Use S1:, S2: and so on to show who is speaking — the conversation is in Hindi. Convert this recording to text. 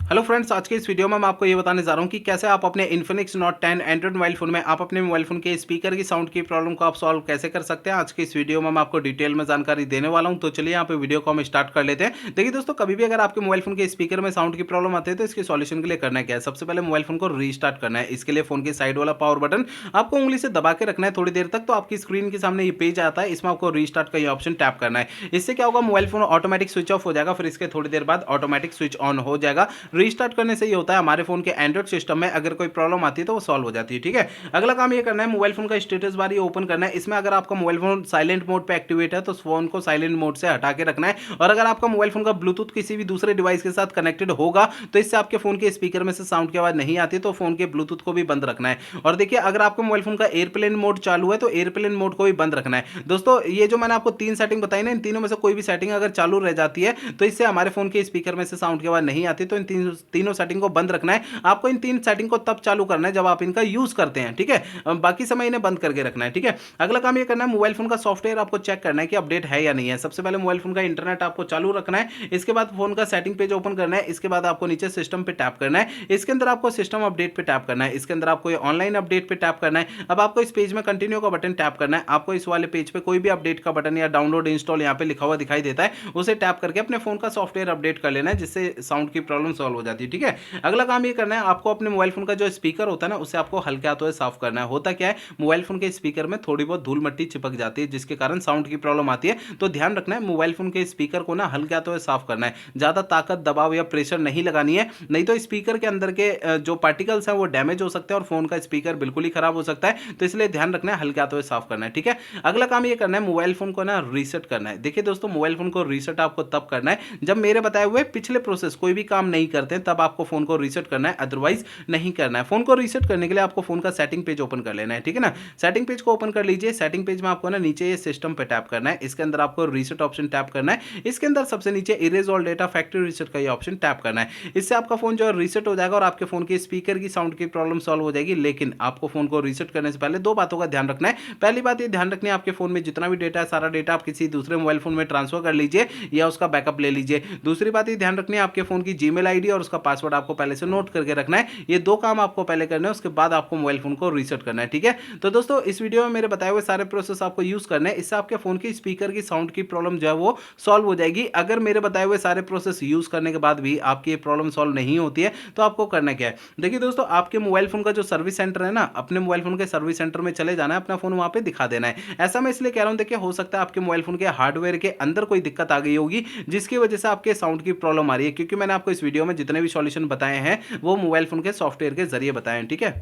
S1: हेलो फ्रेंड्स, आज के इस वीडियो में मैं आपको ये बताने जा रहा हूँ कि कैसे आप अपने Infinix note 10 Android mobile phone में आप अपने मोबाइल फोन के स्पीकर की साउंड की प्रॉब्लम को आप सॉल्व कैसे कर सकते हैं। आज के इस वीडियो में मैं आपको डिटेल में जानकारी देने वाला हूँ, तो चलिए यहाँ पे वीडियो को हम स्टार्ट कर लेते हैं। देखिए दोस्तों, कभी भी अगर आपके मोबाइल फोन के स्पीकर में साउंड की प्रॉब्लम आती है तो इसके सॉल्यूशन के लिए करना क्या है, सबसे पहले मोबाइल फोन को रीस्टार्ट करना है। इसके लिए फोन की साइड वाला पावर बटन आपको उंगली से दबा के रखना है थोड़ी देर तक, तो आपकी स्क्रीन के सामने ये पेज आता है, इसमें आपको रीस्टार्ट का ये ऑप्शन टैप करना है। इससे क्या होगा, mobile phone automatic switch off हो जाएगा, फिर इसके थोड़ी देर बाद ऑटोमेटिक स्विच ऑन हो जाएगा। रीस्टार्ट करने से ये होता है हमारे फोन के एंड्रॉइड सिस्टम में अगर कोई प्रॉब्लम आती है तो वो सॉल्व हो जाती है। ठीक है, अगला काम ये करना है, मोबाइल फोन का स्टेटस बार ये ओपन करना है। इसमें अगर आपका मोबाइल फोन साइलेंट मोड पे एक्टिवेट है तो फोन को साइलेंट मोड से हटा के रखना है, और अगर आपका मोबाइल फोन का ब्लूटूथ किसी भी दूसरे डिवाइस के साथ कनेक्टेड होगा तो इससे आपके फोन के स्पीकर में से साउंड की आवाज नहीं आती, तो फोन के ब्लूटूथ को भी बंद रखना है। और देखिए, अगर आपका मोबाइल फोन का एयरप्लेन मोड चालू है तो एयरप्लेन मोड को भी बंद रखना है। दोस्तों, ये जो मैंने आपको तीन सेटिंग बताई ना, इन तीनों में से कोई भी सेटिंग अगर चालू रह जाती है तो इससे हमारे फोन के स्पीकर में से साउंड की आवाज नहीं आती, तो इन तीनों सेटिंग को बंद रखना है। आपको इन तीन सेटिंग को तब चालू करना है जब आप इनका यूज करते हैं। ठीक है, बाकी समय इन्हें बंद करके रखना है। ठीक है, अगला काम ये करना है, मोबाइल फोन का सॉफ्टवेयर आपको चेक करना है कि अपडेट है या नहीं है। सबसे पहले मोबाइल फोन का इंटरनेट आपको चालू रखना है, इसके बाद फोन का सेटिंग पेज ओपन करना है, इसके बाद आपको नीचे सिस्टम पे टैप करना है, इसके अंदर आपको सिस्टम अपडेट पे टैप करना है, इसके अंदर आपको ऑनलाइन अपडेट पे टैप करना है। अब आपको इस पेज में कंटिन्यू का बटन टैप करना है। आपको इस वाले पेज पे कोई भी अपडेट का बटन या डाउनलोड इंस्टॉल यहाँ पे लिखा हुआ दिखाई देता है, उसे टैप करके अपने फोन का सॉफ्टवेयर अपडेट कर लेना है, जिससे साउंड की प्रॉब्लम सॉल्व हो जाती है। ठीक है, अगला काम ये करना है, आपको अपने मोबाइल फोन का जो स्पीकर होता है ना, उसे आपको हल्के हाथों से साफ करना है। होता क्या है, मोबाइल फोन के स्पीकर में थोड़ी बहुत धूल मिट्टी चिपक जाती है, जिसके कारण साउंड की प्रॉब्लम आती है। तो ध्यान रखना है, मोबाइल फोन के स्पीकर को ना हल्के हाथों से साफ करना है, ज्यादा ताकत, दबाव या प्रेशर नहीं लगानी है, नहीं तो स्पीकर के अंदर के जो पार्टिकल्स हैं वो डैमेज हो सकते हैं और फोन का स्पीकर बिल्कुल ही खराब हो सकता है। तो इसलिए ध्यान रखना है, हल्के हाथों से साफ करना है। ठीक है, अगला काम ये करना है, मोबाइल फोन को ना रीसेट करना है। देखिए दोस्तों, मोबाइल फोन को रीसेट आपको तब करना है जब मेरे बताए हुए पिछले प्रोसेस कोई भी काम नहीं करते हैं, तब आपको फोन को रीसेट करना है, अदरवाइज नहीं करना है। फोन को रीसेट करने के लिए आपको फोन का सेटिंग पेज ओपन कर लेना है। ठीक है ना, सेटिंग पेज को ओपन कर लीजिए। सेटिंग पेज में आपको ना नीचे ये सिस्टम पे टैप करना है, इसके अंदर आपको रीसेट ऑप्शन टैप करना है, इसके अंदर सबसे नीचे erase all data factory reset का ये ऑप्शन टैप करना है। इससे आपका फोन जो है रीसेट हो जाएगा और आपके फोन के स्पीकर की साउंड की प्रॉब्लम सॉल्व हो जाएगी। लेकिन आपको फोन को रीसेट करने से पहले दो बातों का ध्यान रखना है। पहली बात ये ध्यान रखनी है, आपके फोन में जितना भी डेटा है, सारा डेटा आप किसी दूसरे मोबाइल फोन में ट्रांसफर कर लीजिए या उसका बैकअप ले लीजिए। दूसरी बात ये ध्यान रखनी है, आपके फोन की जीमेल आईडी और उसका पासवर्ड आपको पहले से नोट करके रखना है। ये दो काम आपको पहले करना है, उसके बाद आपको मोबाइल फोन को रीसेट करना है। ठीक है, तो दोस्तों, इस वीडियो में मेरे बताए हुए सारे प्रोसेस आपको यूज करने हैं, इससे आपके फोन की स्पीकर की साउंड की प्रॉब्लम जो है वो सॉल्व हो जाएगी। अगर मेरे बताए हुए सारे प्रोसेस यूज करने के बाद भी आपकी ये प्रॉब्लम सॉल्व नहीं होती है तो आपको करना क्या है। देखिए दोस्तों, आपके मोबाइल फोन का जो सर्विस सेंटर है ना, अपने मोबाइल फोन के सर्विस सेंटर में चले जाना है, अपना फोन वहां पे दिखा देना है। ऐसा मैं इसलिए कह रहा हूं, देखिए हो सकता है आपके मोबाइल फोन के हार्डवेयर के अंदर कोई दिक्कत आ गई होगी, जिसकी वजह से आपके साउंड की प्रॉब्लम आ रही है, क्योंकि मैंने आपको इस वीडियो में जितने भी सॉल्यूशन बताए हैं वो मोबाइल फोन के सॉफ्टवेयर के जरिए बताए हैं। ठीक है।